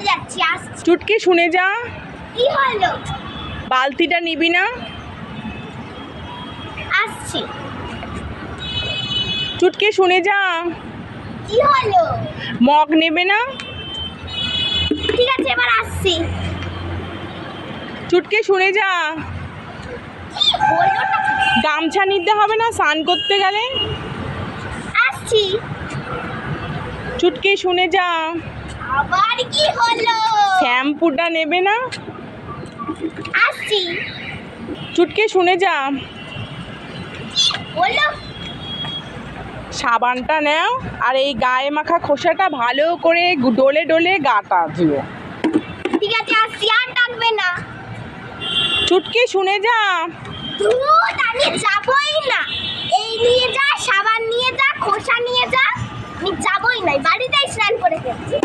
যাচ্ছি, আসছি। চুটকি শুনে যা। কি হলো? বালতিটা নিবি না? আসছি। চুটকি শুনে যা। কি হলো? মগ নেবে না? ঠিক আছে, এবার আসছি। চুটকি শুনে যা। কি হলো? গামছা নিতে হবে না স্নান করতে গেলে? আসছি। চুটকি শুনে যা। আবার কি হলো? শ্যাম্পুটা নেবে না? আসছি। চুটকি শুনে যা। হলো? সাবানটা নাও আর এই গায়ে মাখা খোসাটা ভালো করে ডলে ডলে গাটা ধুও। ঠিক আছে, আসছি, আর ডাকবে না। চুটকি শুনে যা। দুধ আমি যাবই না। এই নিয়ে যা, সাবান নিয়ে যা, খোসা নিয়ে যা, আমি যাবই না, বাড়িতেই স্নান করে ফেলছি।